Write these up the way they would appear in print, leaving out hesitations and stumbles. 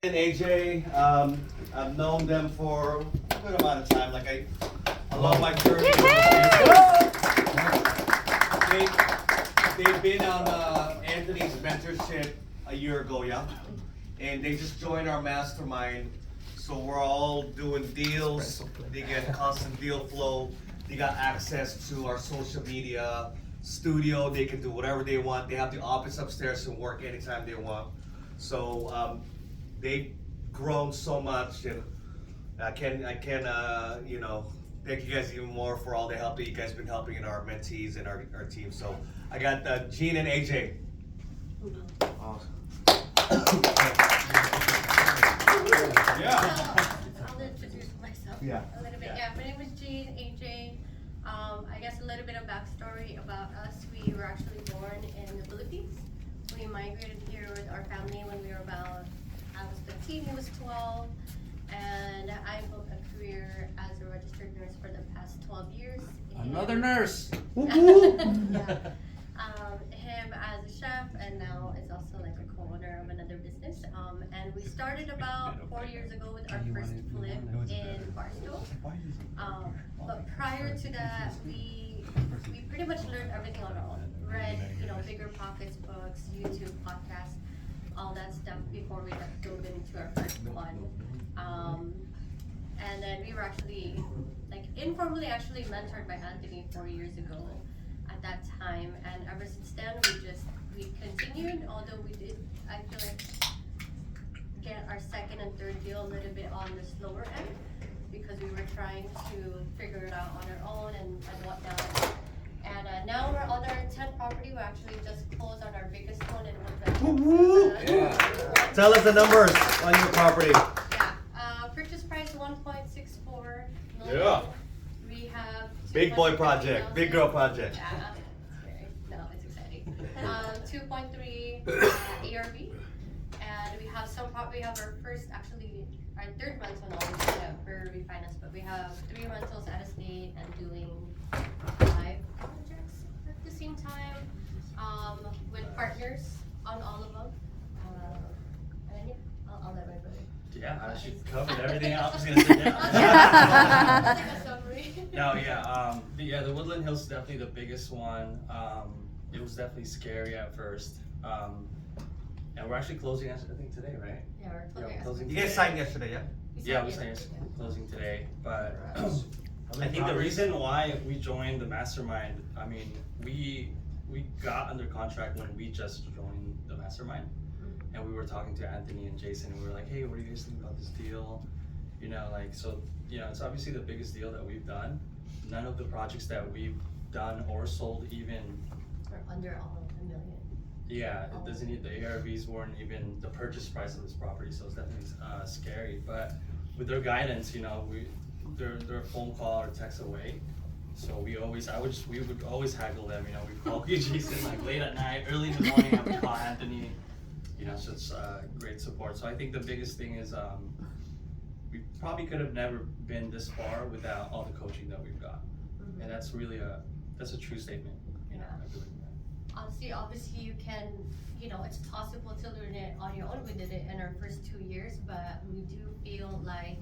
And AJ, I've known them for a good amount of time. Like I love my journey. They've been on Anthony's mentorship a year ago, yeah, and they just joined our mastermind. So we're all doing deals. They get constant deal flow. They got access to our social media studio. They can do whatever they want. They have the office upstairs and work anytime they want. So they've grown so much, and I can thank you guys even more for all the help that you guys been helping in our mentees and our team. So I got Gene and AJ. Awesome. Yeah. I'll introduce myself Yeah. a little bit. Yeah, my name is Jean, AJ. I guess a little bit of backstory about us. We were actually born in the Philippines. We migrated here with our family when we were I was 13, he was 12. And I built a career as a registered nurse for the past 12 years. Another nurse. Yeah. Him as a chef, and now is also like a co-owner of another business. And we started about 4 years ago with our first flip in Barstow. But prior to that, we pretty much learned everything on our own. Read, Bigger Pockets books, YouTube podcasts, all that stuff before we dove into our first one. And then we were actually informally mentored by Anthony 4 years ago at that time, and ever since then we continued, although we did, I feel like, get our second and third deal a little bit on the slower end because we were trying to figure it out on our own and whatnot. And now we're on our 10th property. We actually just closed on our biggest one in Woodland. Tell us the numbers on your property. Yeah, purchase price 1.64 million. Yeah. We have Big boy project, big girl project. Yeah, it's exciting. 2.3 ARV, and we have our first, actually our third rental now for refinance, but we have 3 rentals at a state and doing 5 projects at the same time, with partners on all of them. And yeah, I'll let my brother. Yeah, she covered everything else. I was gonna say, yeah. That's like a summary. No, yeah, the Woodland Hills is definitely the biggest one. It was definitely scary at first. And we're actually closing, I think today, right? Yeah, we're closing. You guys signed yesterday, yeah? Yeah, we signed closing today, but I think the reason why we joined the mastermind, I mean, we got under contract when we just joined the mastermind, and we were talking to Anthony and Jason, and we were like, hey, what do you guys think about this deal? It's obviously the biggest deal that we've done. None of the projects that we've done or sold even are under $1 million. Yeah, it doesn't need, the ARVs weren't even the purchase price of this property, so it's definitely scary. But with their guidance, they're a phone call or text away. So we would always haggle them. We call Jason like late at night, early in the morning. I would call Anthony. So it's great support. So I think the biggest thing is we probably could have never been this far without all the coaching that we've got, and that's really a true statement. Yeah. I believe in that. Obviously you can, it's possible to learn it on your own. We did it in our first 2 years, but we do feel like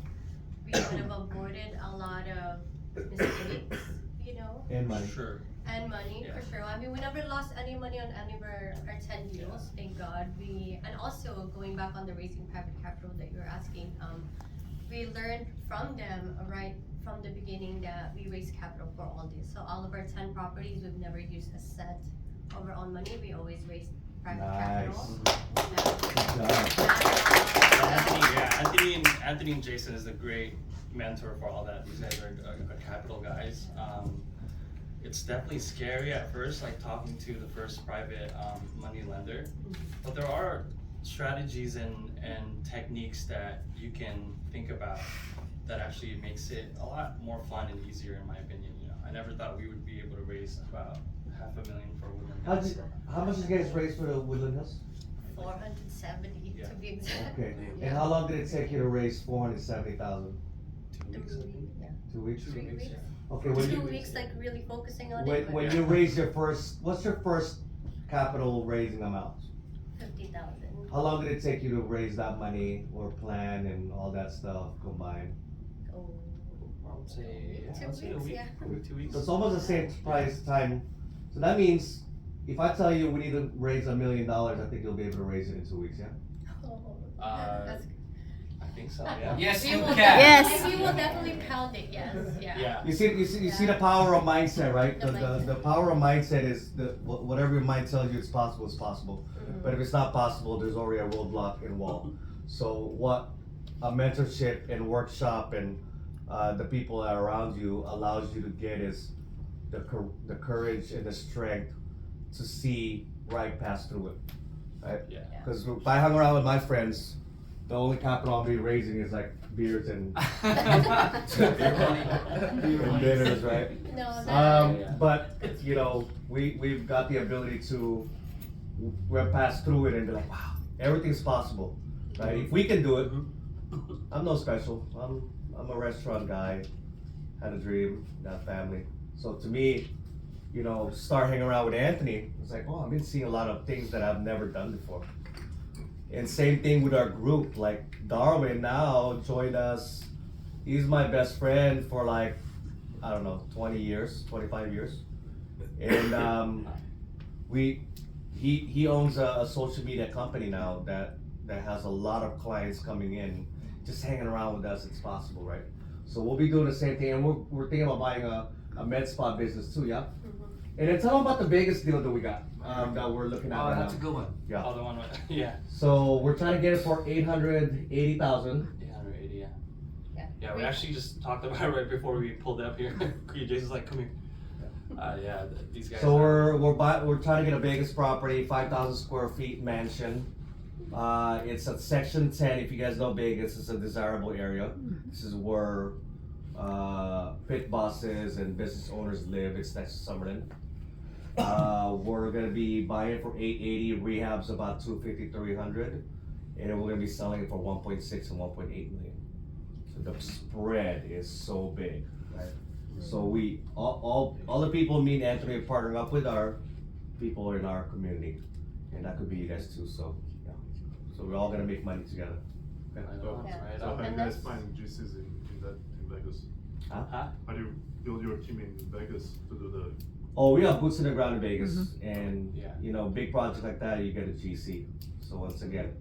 we could have avoided a lot of mistakes, And money. Sure. And money, Yeah. for sure. I mean, we never lost any money on any of our 10 deals, thank God. And also going back on the raising private capital that you were asking, we learned from them right from the beginning that we raise capital for all this. So all of our 10 properties, we've never used a cent of our own money. We always raise private capital. Anthony and Jason is a great mentor for all that. These guys are capital guys. It's definitely scary at first, like talking to the first private money lender, but there are strategies and techniques that you can think about that actually makes it a lot more fun and easier, in my opinion. I never thought we would be able to raise about $500,000 for Woodland Hills. How much did you guys raise for the Woodland Hills? 470 Yeah. to be exact. Okay. Yeah. And how long did it take you to raise 470,000? 2 weeks. 2 weeks? 3 weeks. Okay. 2 weeks, like really focusing on it. When you raise what's your first capital raising amount? 50,000. How long did it take you to raise that money or plan and all that stuff combined? Oh, I would say, yeah, I 2 would say a weeks, week, yeah. maybe 2 weeks. So it's almost the same price time. So that means if I tell you we need to raise $1 million, I think you'll be able to raise it in 2 weeks, yeah? Oh, Uh, that's I think so, yeah. Yes, We you will can. Yes. We will definitely pound it, yes, yeah. Yeah. You see the power of mindset, right? The mindset. The power of mindset is whatever your mind tells you it's possible, it's possible. Mhm. But if it's not possible, there's already a roadblock and wall. So what a mentorship and workshop and the people that are around you allows you to get is the courage and the strength to see right past through it, right? Yeah. Because if I hung around with my friends, the only capital I'll be raising is like beers and and dinners, right? No, that, Yeah. But you know, we've got the ability to we'll pass through it and be like, wow, everything's possible, right? If we can do it, I'm no special. I'm a restaurant guy, had a dream, got a family. So to me, you know, start hanging around with Anthony. It's like, oh, I've been seeing a lot of things that I've never done before. And same thing with our group. Like Darwin now joined us. He's my best friend for like, I don't know, 20 years, 25 years. And he owns a social media company now that has a lot of clients coming in. Just hanging around with us, it's possible, right? So we'll be doing the same thing, and we're thinking about buying a med spa business too, yeah? And then tell them about the Vegas deal that we got, that we're looking at Oh, right that's a now. good one. Yeah. Oh, the one with, yeah. So we're trying to get it for 880,000. 880, yeah. Yeah. Yeah, we actually just talked about it right before we pulled up here. Jason's like, come here. Yeah, these guys. So we're trying to get a Vegas property, 5,000 square feet mansion. It's at Section 10. If you guys know Vegas, it's a desirable area. This is where pit bosses and business owners live. It's next to Summerlin. We're gonna be buying it for 880. Rehab's about 250, 300, and then we're gonna be selling it for 1.6 and 1.8 million. So the spread is so big, right? So we all the people me and Anthony are partnering up with are people in our community, and that could be you guys too. So yeah, so we're all gonna make money together. Okay. Right on, Yeah. right So on. how do you And guys that's- find GCs in Vegas? Huh? How do you build your team in Vegas to do the? Oh, we have boots in the ground in Vegas, and Yeah. you know, big projects like that, you get a GC. So once again,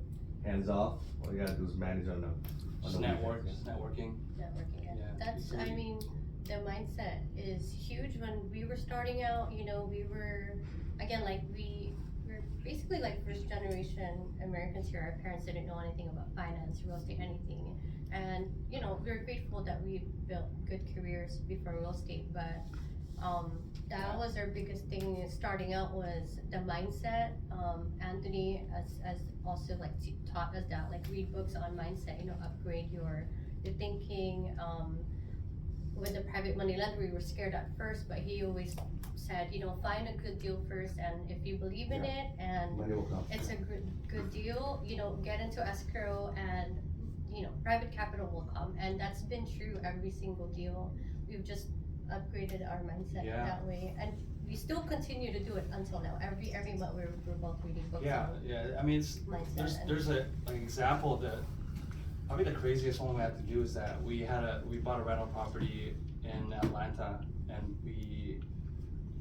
hands off. All you gotta do is manage on the Just network, just networking. networking. Yeah. That's, I mean, the mindset is huge. When we were starting out, you know, we were, again, like we're basically like first generation Americans here. Our parents didn't know anything about finance, real estate, anything. And, you know, we're grateful that we built good careers before real estate, but that was our biggest thing starting out was the mindset. Anthony as also like taught us that, like read books on mindset, you know, upgrade your thinking. With the private money lender, we were scared at first, but he always said, you know, find a good deal first, and if you believe in it and Money will come. it's a good deal, you know, get into escrow and, you know, private capital will come. And that's been true every single deal. We've just upgraded our mindset Yeah. that way, and we still continue to do it until now. Every month we're both reading books Yeah, on yeah. I mean, mindset. there's an example that probably the craziest one we had to do is that we bought a rental property in Atlanta, and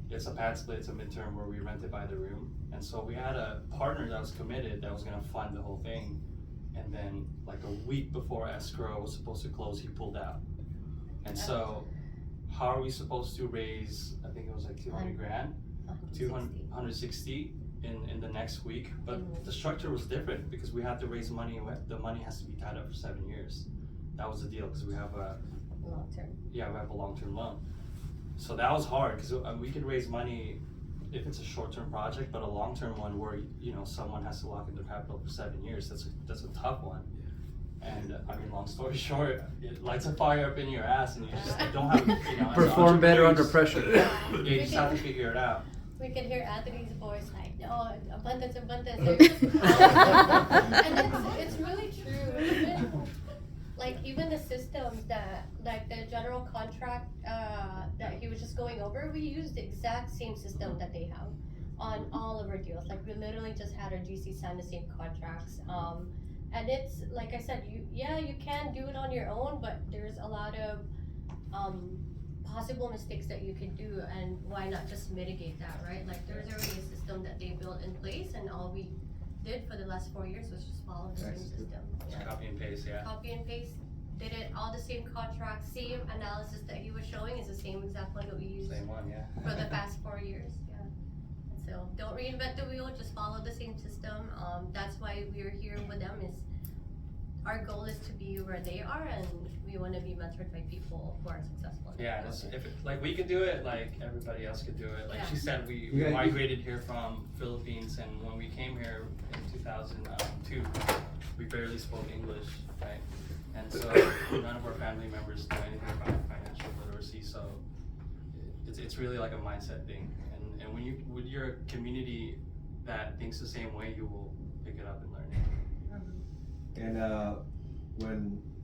it's a pad split, it's a midterm where we rented by the room, and so we had a partner that was committed that was gonna fund the whole thing, and then like a week before escrow was supposed to close, he pulled out, and so how are we supposed to raise? I think it was like 200 grand. 160 in the next week, but the structure was different because we had to raise money and the money has to be tied up for 7 years. That was the deal because we have a long term. we have a long-term loan. So that was hard because we could raise money if it's a short-term project, but a long-term one where, you know, someone has to lock in their capital for 7 years, that's a tough one. And I mean, long story short, it lights a fire up in your ass and you just don't have, you know, as an Perform better under entrepreneur, pressure. you just have to figure it out. We can hear Anthony's voice like, no, abundance. And it's really true. Even the systems that, like the general contract that he was just going over, we use the exact same system that they have. on all of our deals. Like we literally just had our GC sign the same contracts. And it's like I said, you can do it on your own, but there's a lot of possible mistakes that you could do, and why not just mitigate that, right? Like there's already a system that they built in place, and all we did for the last 4 years was just follow the same system. Just copy and paste, yeah. Copy and paste, did it, all the same contracts, same analysis that he was showing is the same exact one that we used Same one, yeah. for the past 4 years, yeah. And so, don't reinvent the wheel, just follow the same system. That's why we're here with them, is our goal is to be where they are, and we wanna be mentored by people who are successful. Yeah, and if it, like we could do it, like everybody else could do it. Like she Yeah. said, we Yeah, migrated here from Philippines, and when we came here in 2002, we barely spoke English, right? And so none of our family members know anything about financial literacy. So it's really like a mindset thing. And when you're a community that thinks the same way, you will pick it up and learn it. And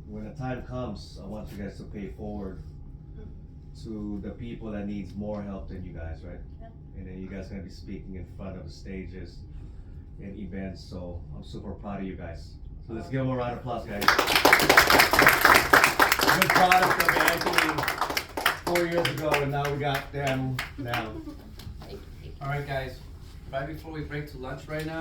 when the time comes, I want you guys to pay forward to the people that needs more help than you guys, right? Yeah. And then you guys gonna be speaking in front of the stages and events, so I'm super proud of you guys. So let's give them a round of applause, guys. Good product of Anthony 4 years ago, and now we got them now. Alright guys, right before we break to lunch right now,